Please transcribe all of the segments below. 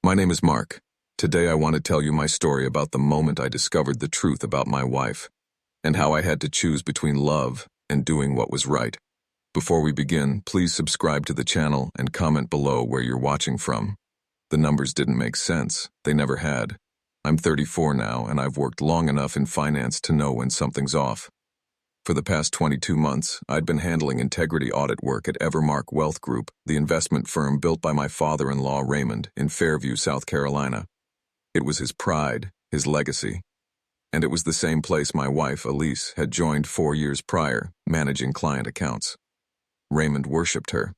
My name is Mark. Today I want to tell you my story about the moment I discovered the truth about my wife, and how I had to choose between love and doing what was right. Before we begin, please subscribe to the channel and comment below where you're watching from. The numbers didn't make sense. They never had. I'm 34 now, and I've worked long enough in finance to know when something's off. For the past 22 months, I'd been handling integrity audit work at Evermark Wealth Group, the investment firm built by my father-in-law Raymond in Fairview, South Carolina. It was his pride, his legacy. And it was the same place my wife, Elise, had joined 4 years prior, managing client accounts. Raymond worshipped her.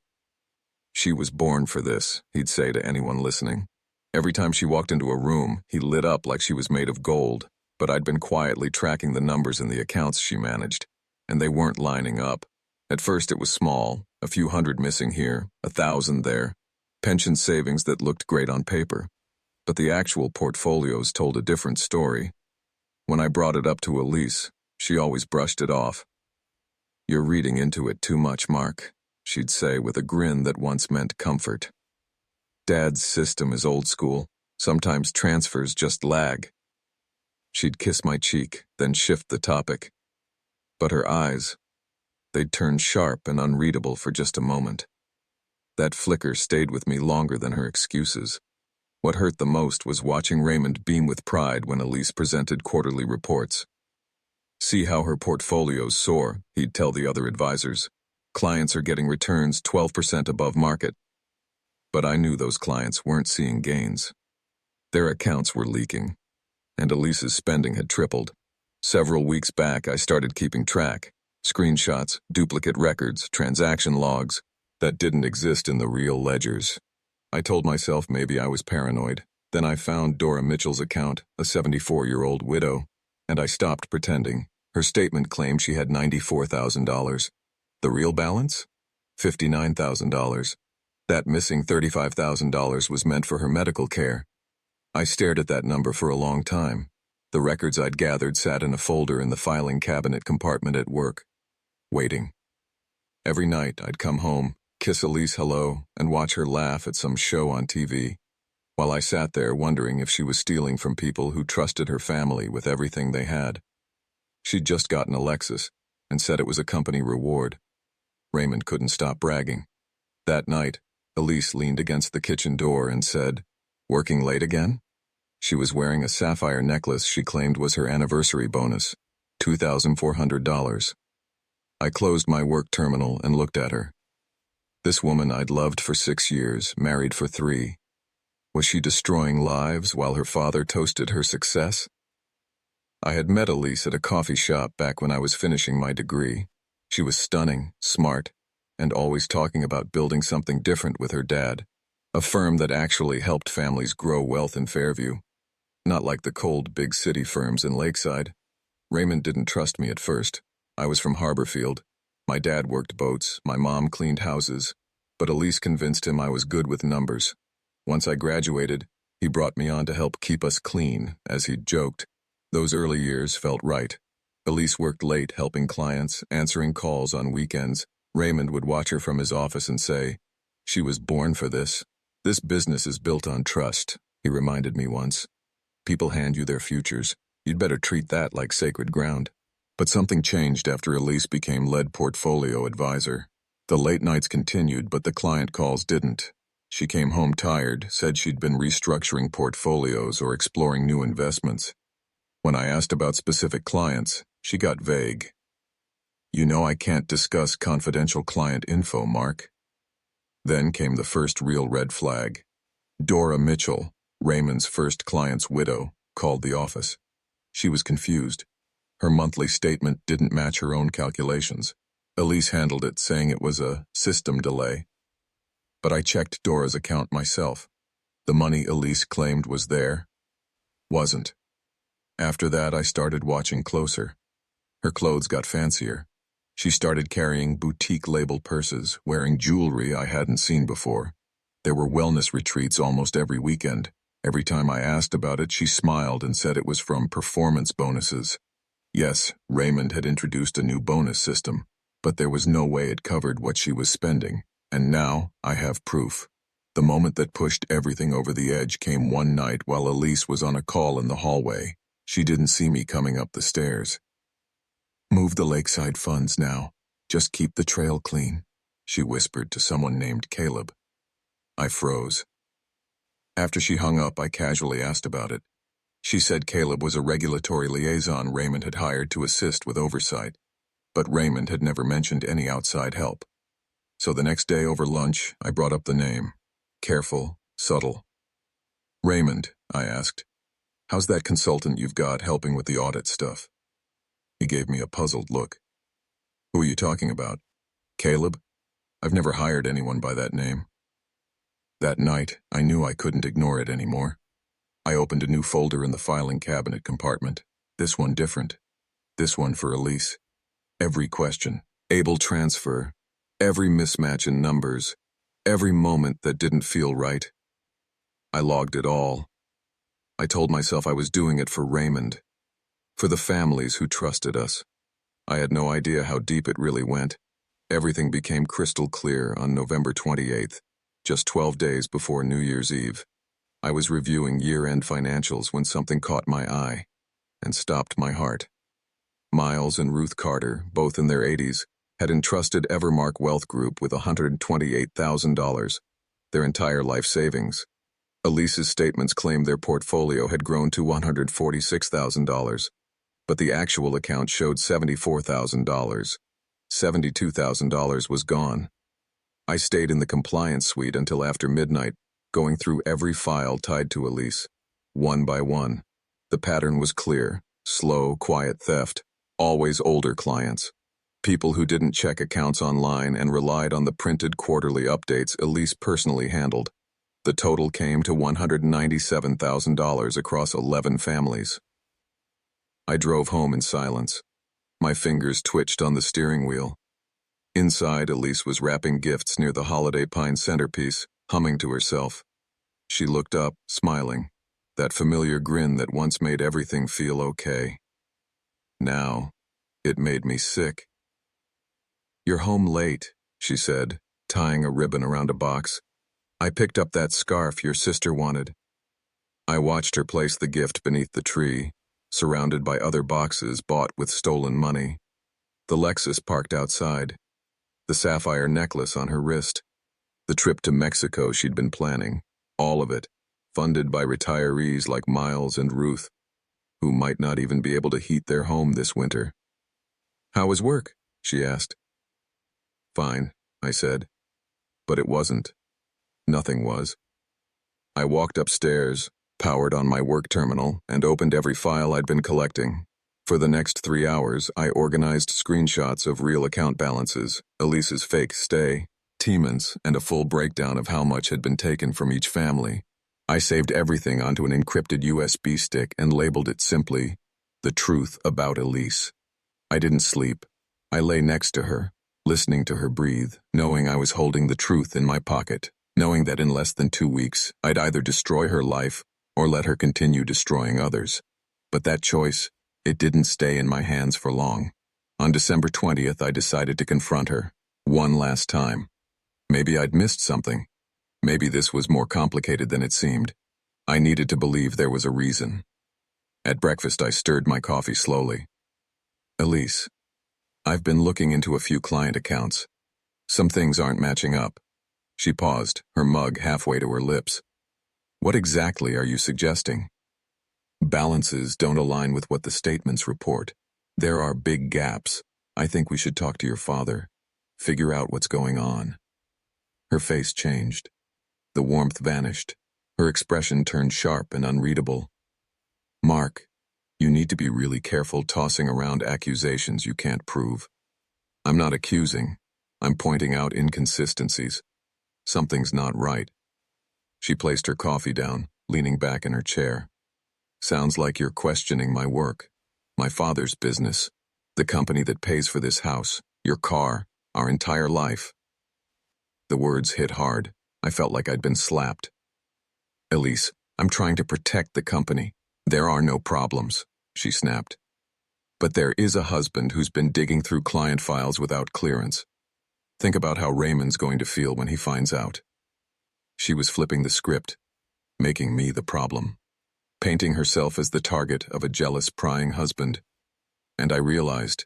She was born for this, he'd say to anyone listening. Every time she walked into a room, he lit up like she was made of gold, but I'd been quietly tracking the numbers in the accounts she managed, and they weren't lining up. At first it was small, a few hundred missing here, 1,000 there, pension savings that looked great on paper. But the actual portfolios told a different story. When I brought it up to Elise, she always brushed it off. "You're reading into it too much, Mark," she'd say with a grin that once meant comfort. "Dad's system is old school. Sometimes transfers just lag." She'd kiss my cheek, then shift the topic. But her eyes, they'd turn sharp and unreadable for just a moment. That flicker stayed with me longer than her excuses. What hurt the most was watching Raymond beam with pride when Elise presented quarterly reports. "See how her portfolios soar," he'd tell the other advisors. "Clients are getting returns 12% above market." But I knew those clients weren't seeing gains. Their accounts were leaking, and Elise's spending had tripled. Several weeks back, I started keeping track. Screenshots, duplicate records, transaction logs that didn't exist in the real ledgers. I told myself maybe I was paranoid. Then I found Dora Mitchell's account, a 74-year-old widow, and I stopped pretending. Her statement claimed she had $94,000. The real balance? $59,000. That missing $35,000 was meant for her medical care. I stared at that number for a long time. The records I'd gathered sat in a folder in the filing cabinet compartment at work, waiting. Every night I'd come home, kiss Elise hello, and watch her laugh at some show on TV, while I sat there wondering if she was stealing from people who trusted her family with everything they had. She'd just gotten a Lexus, and said it was a company reward. Raymond couldn't stop bragging. That night, Elise leaned against the kitchen door and said, "Working late again?" She was wearing a sapphire necklace she claimed was her anniversary bonus, $2,400. I closed my work terminal and looked at her. This woman I'd loved for 6 years, married for 3. Was she destroying lives while her father toasted her success? I had met Elise at a coffee shop back when I was finishing my degree. She was stunning, smart, and always talking about building something different with her dad, a firm that actually helped families grow wealth in Fairview. Not like the cold big city firms in Lakeside. Raymond didn't trust me at first. I was from Harborfield. My dad worked boats, my mom cleaned houses, but Elise convinced him I was good with numbers. Once I graduated, he brought me on to help keep us clean, as he'd joked. Those early years felt right. Elise worked late helping clients, answering calls on weekends. Raymond would watch her from his office and say, "She was born for this. This business is built on trust," he reminded me once. "People hand you their futures. You'd better treat that like sacred ground." But something changed after Elise became lead portfolio advisor. The late nights continued, but the client calls didn't. She came home tired, said she'd been restructuring portfolios or exploring new investments. When I asked about specific clients, she got vague. "You know I can't discuss confidential client info, Mark." Then came the first real red flag. Dora Mitchell, Raymond's first client's widow, called the office. She was confused. Her monthly statement didn't match her own calculations. Elise handled it, saying it was a system delay. But I checked Dora's account myself. The money Elise claimed was there wasn't. After that, I started watching closer. Her clothes got fancier. She started carrying boutique-labeled purses, wearing jewelry I hadn't seen before. There were wellness retreats almost every weekend. Every time I asked about it, she smiled and said it was from performance bonuses. Yes, Raymond had introduced a new bonus system, but there was no way it covered what she was spending, and now I have proof. The moment that pushed everything over the edge came one night while Elise was on a call in the hallway. She didn't see me coming up the stairs. "Move the lakeside funds now. Just keep the trail clean," she whispered to someone named Caleb. I froze. After she hung up, I casually asked about it. She said Caleb was a regulatory liaison Raymond had hired to assist with oversight, but Raymond had never mentioned any outside help. So the next day over lunch, I brought up the name. Careful, subtle. "Raymond," I asked, "how's that consultant you've got helping with the audit stuff?" He gave me a puzzled look. "Who are you talking about? Caleb? I've never hired anyone by that name." That night, I knew I couldn't ignore it anymore. I opened a new folder in the filing cabinet compartment. This one different. This one for Elise. Every question, able transfer, every mismatch in numbers, every moment that didn't feel right. I logged it all. I told myself I was doing it for Raymond, for the families who trusted us. I had no idea how deep it really went. Everything became crystal clear on November 28th, just 12 days before New Year's Eve. I was reviewing year-end financials when something caught my eye and stopped my heart. Miles and Ruth Carter, both in their 80s, had entrusted Evermark Wealth Group with $128,000, their entire life savings. Elise's statements claimed their portfolio had grown to $146,000, but the actual account showed $74,000. $72,000 was gone. I stayed in the compliance suite until after midnight, going through every file tied to Elise, one by one. The pattern was clear: slow, quiet theft, always older clients. People who didn't check accounts online and relied on the printed quarterly updates Elise personally handled. The total came to $197,000 across 11 families. I drove home in silence. My fingers twitched on the steering wheel. Inside, Elise was wrapping gifts near the holiday pine centerpiece, humming to herself. She looked up, smiling, that familiar grin that once made everything feel okay. Now, it made me sick. "You're home late," she said, tying a ribbon around a box. "I picked up that scarf your sister wanted." I watched her place the gift beneath the tree, surrounded by other boxes bought with stolen money. The Lexus parked outside, the sapphire necklace on her wrist, the trip to Mexico she'd been planning, all of it, funded by retirees like Miles and Ruth, who might not even be able to heat their home this winter. "How was work?" she asked. "Fine," I said. But it wasn't. Nothing was. I walked upstairs, powered on my work terminal, and opened every file I'd been collecting. For the next 3 hours, I organized screenshots of real account balances, Elise's fake stay, Tiemann's, and a full breakdown of how much had been taken from each family. I saved everything onto an encrypted USB stick and labeled it simply, "The Truth About Elise." I didn't sleep. I lay next to her, listening to her breathe, knowing I was holding the truth in my pocket, knowing that in less than 2 weeks, I'd either destroy her life or let her continue destroying others. But that choice, it didn't stay in my hands for long. On December 20th, I decided to confront her, one last time. Maybe I'd missed something. Maybe this was more complicated than it seemed. I needed to believe there was a reason. At breakfast, I stirred my coffee slowly. "Elise, I've been looking into a few client accounts. Some things aren't matching up." She paused, her mug halfway to her lips. "What exactly are you suggesting?" "Balances don't align with what the statements report. There are big gaps. I think we should talk to your father. Figure out what's going on." Her face changed. The warmth vanished. Her expression turned sharp and unreadable. "Mark, you need to be really careful tossing around accusations you can't prove. I'm not accusing. I'm pointing out inconsistencies. Something's not right." She placed her coffee down, leaning back in her chair. "Sounds like you're questioning my work, my father's business, the company that pays for this house, your car, our entire life." The words hit hard. I felt like I'd been slapped. "Elise, I'm trying to protect the company. There are no problems," she snapped. "But there is a husband who's been digging through client files without clearance. Think about how Raymond's going to feel when he finds out." She was flipping the script, making me the problem, painting herself as the target of a jealous, prying husband. And I realized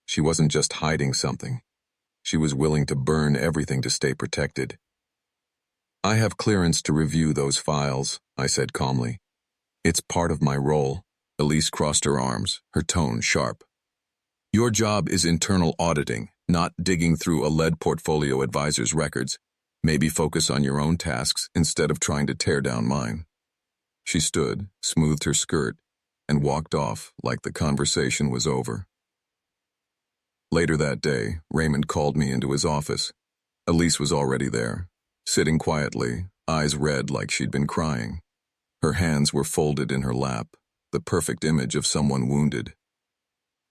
she wasn't just hiding something. She was willing to burn everything to stay protected. "I have clearance to review those files," I said calmly. "It's part of my role." Elise crossed her arms, her tone sharp. "Your job is internal auditing, not digging through a lead portfolio advisor's records. Maybe focus on your own tasks instead of trying to tear down mine." She stood, smoothed her skirt, and walked off like the conversation was over. Later that day, Raymond called me into his office. Elise was already there, sitting quietly, eyes red like she'd been crying. Her hands were folded in her lap, the perfect image of someone wounded.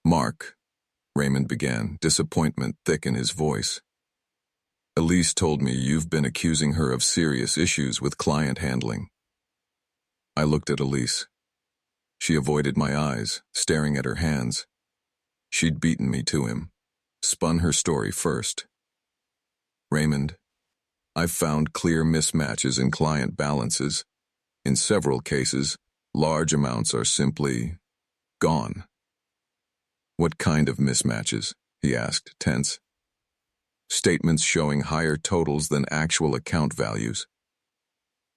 "Mark," Raymond began, disappointment thick in his voice. "Elise told me you've been accusing her of serious issues with client handling." I looked at Elise. She avoided my eyes, staring at her hands. She'd beaten me to him, spun her story first. "Raymond, I've found clear mismatches in client balances. In several cases, large amounts are simply gone." "What kind of mismatches?" he asked, tense. "Statements showing higher totals than actual account values."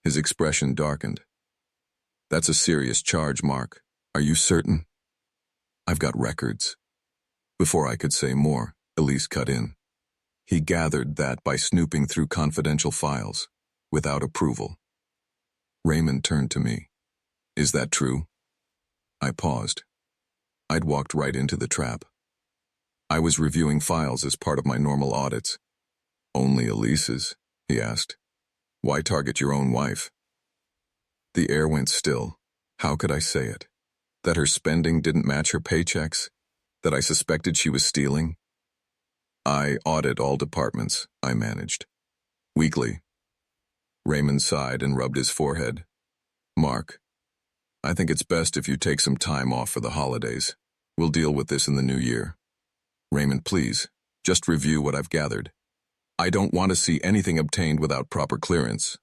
His expression darkened. "That's a serious charge, Mark. Are you certain?" "I've got records." Before I could say more, Elise cut in. "He gathered that by snooping through confidential files, without approval." Raymond turned to me. "Is that true?" I paused. I'd walked right into the trap. I was reviewing files as part of my normal audits. "Only Elise's?" he asked. "Why target your own wife?" The air went still. How could I say it? That her spending didn't match her paychecks? That I suspected she was stealing? "I audit all departments," I managed. "Weekly." Raymond sighed and rubbed his forehead. "Mark, I think it's best if you take some time off for the holidays. We'll deal with this in the new year." "Raymond, please, just review what I've gathered." "I don't want to see anything obtained without proper clearance,"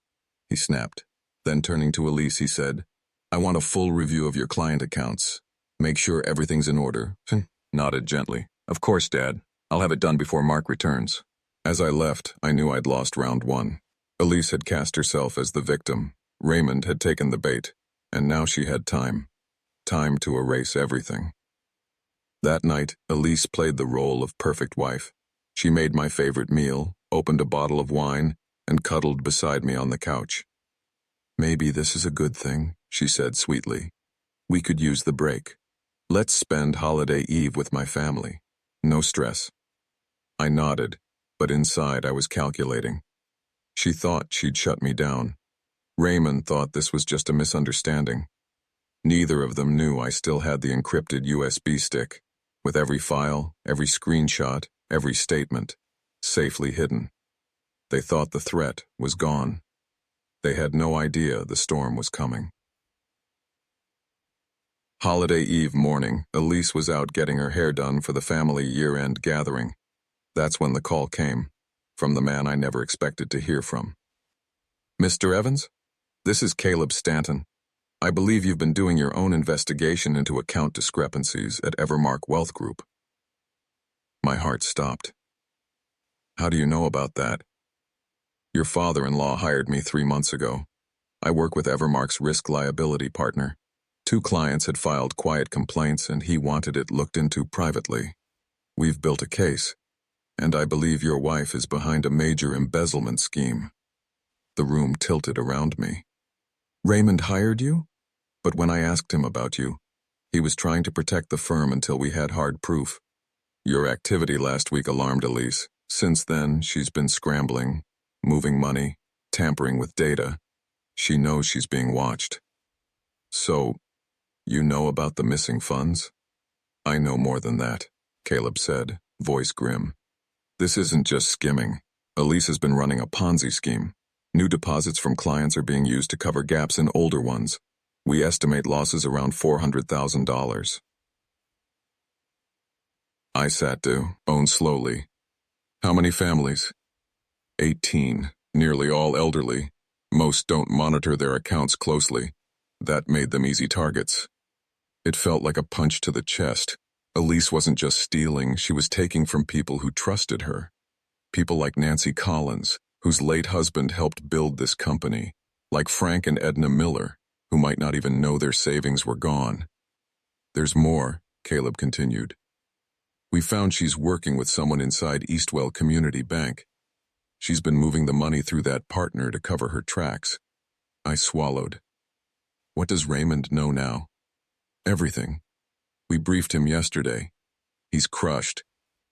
he snapped. Then turning to Elise, he said, "I want a full review of your client accounts. Make sure everything's in order." Nodded gently. "Of course, Dad. I'll have it done before Mark returns." As I left, I knew I'd lost round one. Elise had cast herself as the victim. Raymond had taken the bait, and now she had time. Time to erase everything. That night, Elise played the role of perfect wife. She made my favorite meal, opened a bottle of wine, and cuddled beside me on the couch. "Maybe this is a good thing," she said sweetly. "We could use the break. Let's spend holiday eve with my family. No stress." I nodded, but inside I was calculating. She thought she'd shut me down. Raymond thought this was just a misunderstanding. Neither of them knew I still had the encrypted USB stick, with every file, every screenshot, every statement, safely hidden. They thought the threat was gone. They had no idea the storm was coming. Holiday Eve morning, Elise was out getting her hair done for the family year-end gathering. That's when the call came, from the man I never expected to hear from. "Mr. Evans? This is Caleb Stanton. I believe you've been doing your own investigation into account discrepancies at Evermark Wealth Group." My heart stopped. "How do you know about that?" "Your father-in-law hired me 3 months ago. I work with Evermark's risk liability partner. 2 clients had filed quiet complaints and he wanted it looked into privately. We've built a case, and I believe your wife is behind a major embezzlement scheme." The room tilted around me. "Raymond hired you? But when I asked him about you, he was trying to protect the firm until we had hard proof." "Your activity last week alarmed Elise. Since then, she's been scrambling, moving money, tampering with data. She knows she's being watched." "So, you know about the missing funds?" "I know more than that," Caleb said, voice grim. "This isn't just skimming. Elise has been running a Ponzi scheme. New deposits from clients are being used to cover gaps in older ones. We estimate losses around $400,000. I sat down slowly. "How many families?" 18, nearly all elderly. Most don't monitor their accounts closely. That made them easy targets. It felt like a punch to the chest. Elise wasn't just stealing, she was taking from people who trusted her. People like Nancy Collins, whose late husband helped build this company. Like Frank and Edna Miller, who might not even know their savings were gone. There's more, Caleb continued. We found she's working with someone inside Eastwell Community Bank. She's been moving the money through that partner to cover her tracks. I swallowed. What does Raymond know now? Everything. We briefed him yesterday. He's crushed.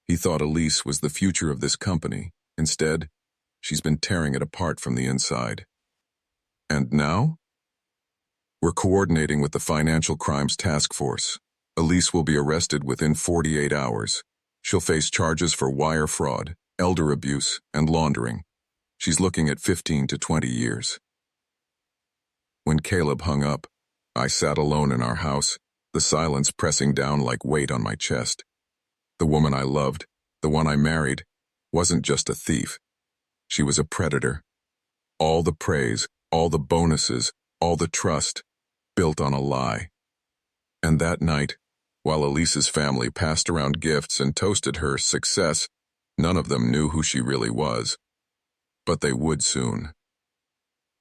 He thought Elise was the future of this company. Instead, she's been tearing it apart from the inside. And now? We're coordinating with the Financial Crimes Task Force. Elise will be arrested within 48 hours. She'll face charges for wire fraud, elder abuse, and laundering. She's looking at 15 to 20 years. When Caleb hung up, I sat alone in our house, the silence pressing down like weight on my chest. The woman I loved, the one I married, wasn't just a thief. She was a predator. All the praise, all the bonuses, all the trust, built on a lie. And that night, while Elise's family passed around gifts and toasted her success, none of them knew who she really was. But they would soon.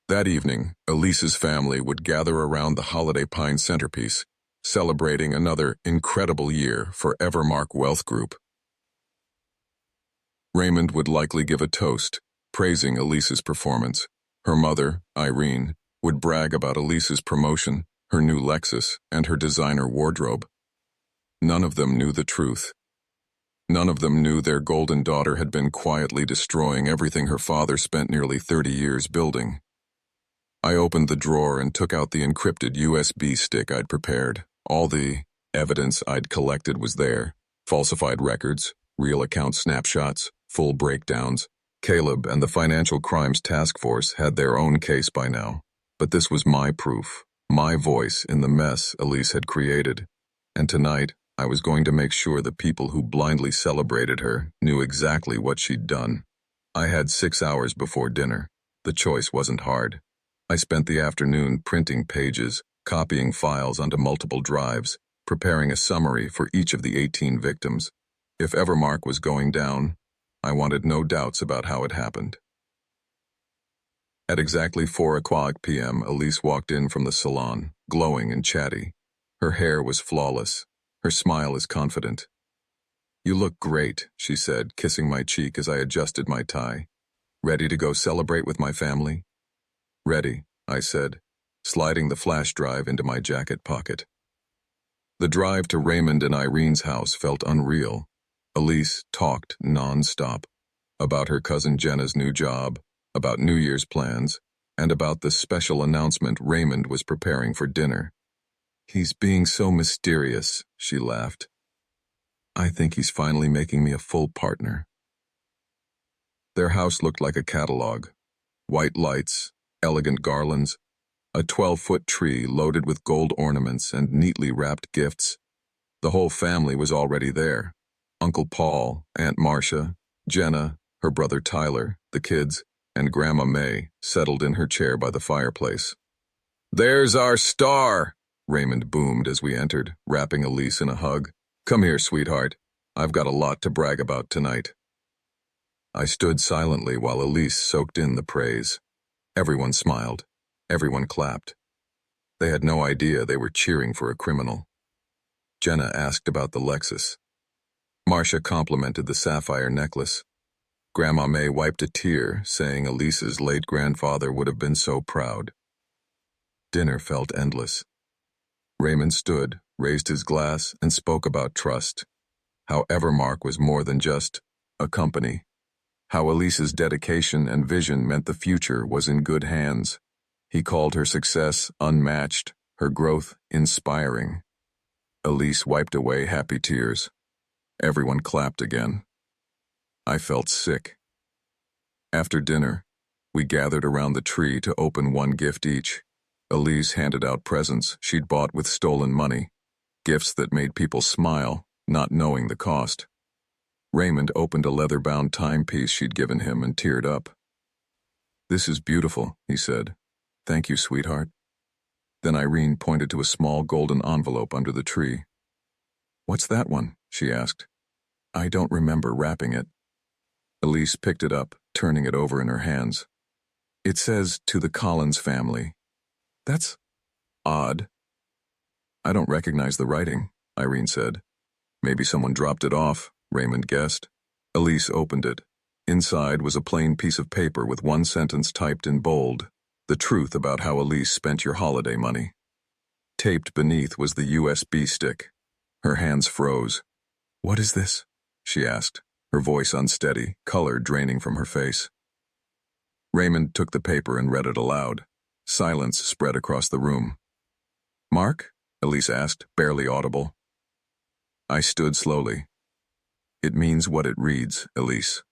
That evening, Elise's family would gather around the Holiday Pine centerpiece, celebrating another incredible year for Evermark Wealth Group. Raymond would likely give a toast, praising Elise's performance. Her mother, Irene, would brag about Elise's promotion, her new Lexus, and her designer wardrobe. None of them knew the truth. None of them knew their golden daughter had been quietly destroying everything her father spent nearly 30 years building. I opened the drawer and took out the encrypted USB stick I'd prepared. All the evidence I'd collected was there. Falsified records, real account snapshots, full breakdowns. Caleb and the Financial Crimes Task Force had their own case by now. But this was my proof, my voice in the mess Elise had created. And tonight, I was going to make sure the people who blindly celebrated her knew exactly what she'd done. I had 6 hours before dinner. The choice wasn't hard. I spent the afternoon printing pages, copying files onto multiple drives, preparing a summary for each of the 18 victims. If Evermark was going down, I wanted no doubts about how it happened. At exactly 4:00 p.m., Elise walked in from the salon, glowing and chatty. Her hair was flawless, her smile as confident. "You look great," she said, kissing my cheek as I adjusted my tie. "Ready to go celebrate with my family?" "Ready," I said, sliding the flash drive into my jacket pocket. The drive to Raymond and Irene's house felt unreal. Elise talked non-stop about her cousin Jenna's new job, about New Year's plans, and about the special announcement Raymond was preparing for dinner. "He's being so mysterious," she laughed. "I think he's finally making me a full partner." Their house looked like a catalog. White lights, elegant garlands, a 12-foot tree loaded with gold ornaments and neatly wrapped gifts. The whole family was already there. Uncle Paul, Aunt Marcia, Jenna, her brother Tyler, the kids, and Grandma May settled in her chair by the fireplace. "There's our star," Raymond boomed as we entered, wrapping Elise in a hug. "Come here, sweetheart. I've got a lot to brag about tonight." I stood silently while Elise soaked in the praise. Everyone smiled. Everyone clapped. They had no idea they were cheering for a criminal. Jenna asked about the Lexus. Marcia complimented the sapphire necklace. Grandma May wiped a tear, saying Elise's late grandfather would have been so proud. Dinner felt endless. Raymond stood, raised his glass, and spoke about trust. How Evermark was more than just a company. How Elise's dedication and vision meant the future was in good hands. He called her success unmatched, her growth inspiring. Elise wiped away happy tears. Everyone clapped again. I felt sick. After dinner, we gathered around the tree to open one gift each. Elise handed out presents she'd bought with stolen money, gifts that made people smile, not knowing the cost. Raymond opened a leather-bound timepiece she'd given him and teared up. "This is beautiful," he said. "Thank you, sweetheart." Then Irene pointed to a small golden envelope under the tree. "What's that one?" she asked. "I don't remember wrapping it." Elise picked it up, turning it over in her hands. "It says, 'To the Collins family.' That's odd." "I don't recognize the writing," Irene said. "Maybe someone dropped it off," Raymond guessed. Elise opened it. Inside was a plain piece of paper with one sentence typed in bold: "The truth about how Elise spent your holiday money." Taped beneath was the USB stick. Her hands froze. "What is this?" she asked, her voice unsteady, color draining from her face. Raymond took the paper and read it aloud. Silence spread across the room. "Mark?" Elise asked, barely audible. I stood slowly. "It means what it reads, Elise."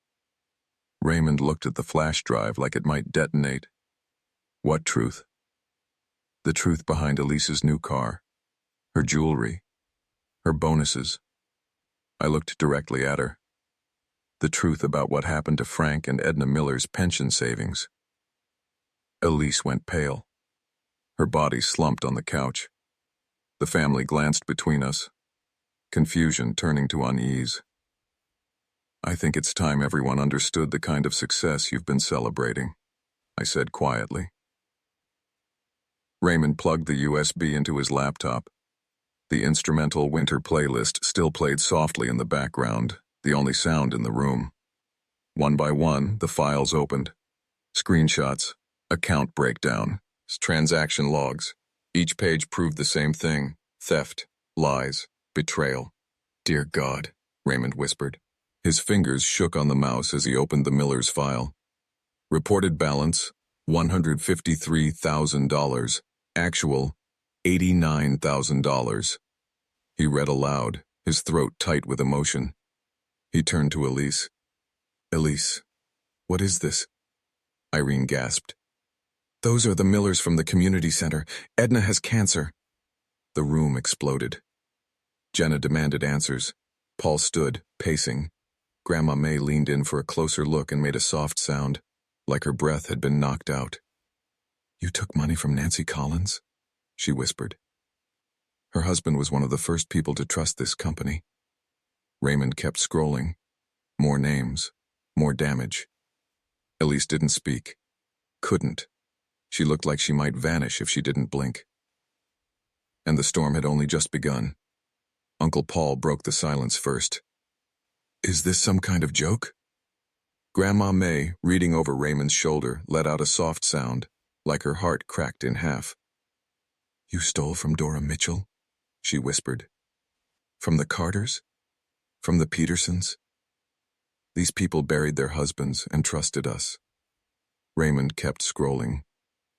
Raymond looked at the flash drive like it might detonate. "What truth?" "The truth behind Elise's new car, her jewelry, her bonuses." I looked directly at her. "The truth about what happened to Frank and Edna Miller's pension savings." Elise went pale. Her body slumped on the couch. The family glanced between us, confusion turning to unease. "I think it's time everyone understood the kind of success you've been celebrating," I said quietly. Raymond plugged the USB into his laptop. The instrumental winter playlist still played softly in the background, the only sound in the room. One by one, the files opened. Screenshots, account breakdown, transaction logs. Each page proved the same thing: theft, lies, betrayal. "Dear God," Raymond whispered. His fingers shook on the mouse as he opened the Miller's file. Reported balance, $153,000. Actual, $89,000. He read aloud, his throat tight with emotion. He turned to Elise. "Elise, what is this?" Irene gasped. "Those are the Millers from the community center. Edna has cancer." The room exploded. Jenna demanded answers. Paul stood, pacing. Grandma May leaned in for a closer look and made a soft sound, like her breath had been knocked out. "You took money from Nancy Collins?" she whispered. Her husband was one of the first people to trust this company. Raymond kept scrolling. More names, more damage. Elise didn't speak. Couldn't. She looked like she might vanish if she didn't blink. And the storm had only just begun. Uncle Paul broke the silence first. "Is this some kind of joke?" Grandma May, reading over Raymond's shoulder, let out a soft sound, like her heart cracked in half. "You stole from Dora Mitchell?" she whispered. "From the Carters? From the Petersons? These people buried their husbands and trusted us." Raymond kept scrolling.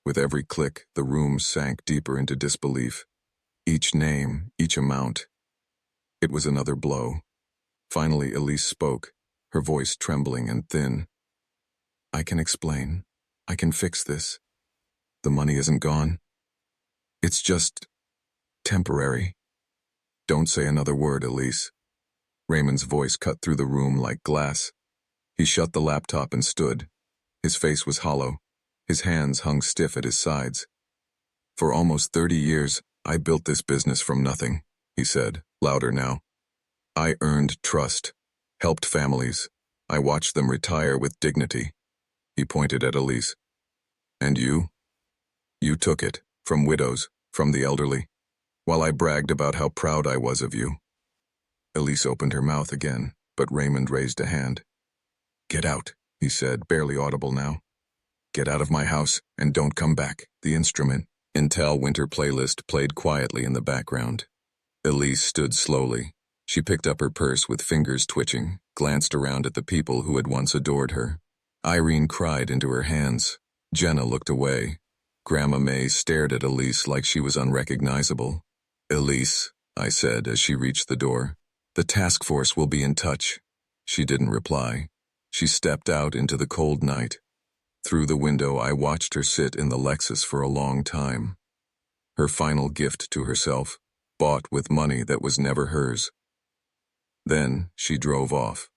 With every click, the room sank deeper into disbelief. Each name, each amount. It was another blow. Finally, Elise spoke, her voice trembling and thin. "I can explain. I can fix this. The money isn't gone. It's just temporary." "Don't say another word, Elise." Raymond's voice cut through the room like glass. He shut the laptop and stood. His face was hollow. His hands hung stiff at his sides. "For almost 30 years, I built this business from nothing," he said, louder now. "I earned trust, helped families. I watched them retire with dignity." He pointed at Elise. "And you? You took it, from widows, from the elderly, while I bragged about how proud I was of you." Elise opened her mouth again, but Raymond raised a hand. "Get out," he said, barely audible now. "Get out of my house and don't come back." The instrument, Intel Winter Playlist, played quietly in the background. Elise stood slowly. She picked up her purse with fingers twitching, glanced around at the people who had once adored her. Irene cried into her hands. Jenna looked away. Grandma May stared at Elise like she was unrecognizable. "Elise," I said as she reached the door, "the task force will be in touch." She didn't reply. She stepped out into the cold night. Through the window, I watched her sit in the Lexus for a long time. Her final gift to herself, bought with money that was never hers. Then she drove off.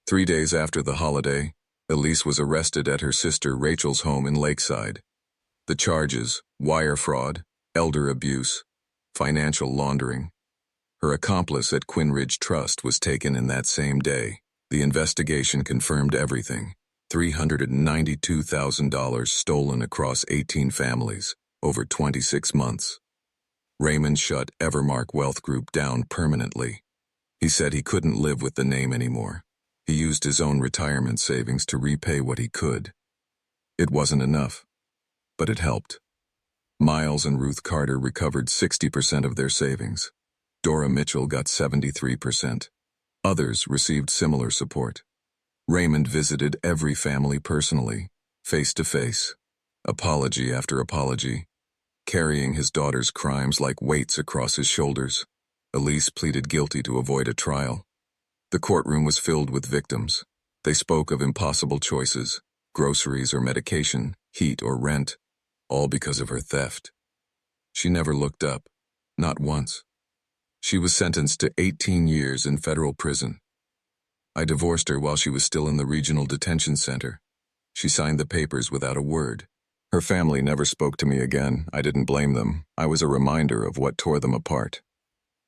3 days after the holiday, Elise was arrested at her sister Rachel's home in Lakeside. The charges: wire fraud, elder abuse, financial laundering. Her accomplice at Quinn Ridge Trust was taken in that same day. The investigation confirmed everything. $392,000 stolen across 18 families, over 26 months. Raymond shut Evermark Wealth Group down permanently. He said he couldn't live with the name anymore. He used his own retirement savings to repay what he could. It wasn't enough, but it helped. Miles and Ruth Carter recovered 60% of their savings. Dora Mitchell got 73%. Others received similar support. Raymond visited every family personally, face to face, apology after apology, carrying his daughter's crimes like weights across his shoulders. Elise pleaded guilty to avoid a trial. The courtroom was filled with victims. They spoke of impossible choices: groceries or medication, heat or rent, all because of her theft. She never looked up, not once. She was sentenced to 18 years in federal prison. I divorced her while she was still in the regional detention center. She signed the papers without a word. Her family never spoke to me again. I didn't blame them. I was a reminder of what tore them apart.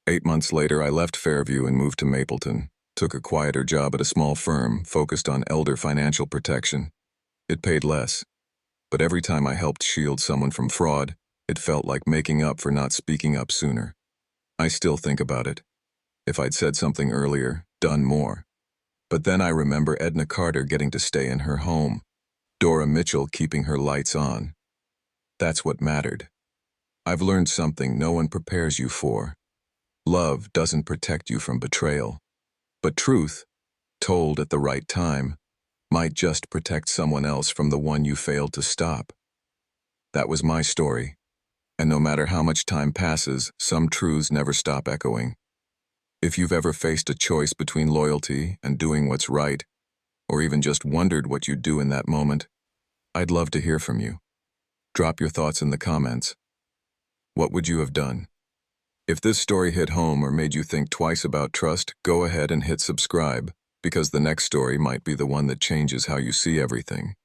8 months later, I left Fairview and moved to Mapleton. Took a quieter job at a small firm focused on elder financial protection. It paid less, but every time I helped shield someone from fraud, it felt like making up for not speaking up sooner. I still think about it. If I'd said something earlier, done more. But then I remember Edna Carter getting to stay in her home, Dora Mitchell keeping her lights on. That's what mattered. I've learned something no one prepares you for. Love doesn't protect you from betrayal. But truth, told at the right time, might just protect someone else from the one you failed to stop. That was my story, and no matter how much time passes, some truths never stop echoing. If you've ever faced a choice between loyalty and doing what's right, or even just wondered what you'd do in that moment, I'd love to hear from you. Drop your thoughts in the comments. What would you have done? If this story hit home or made you think twice about trust, go ahead and hit subscribe, because the next story might be the one that changes how you see everything.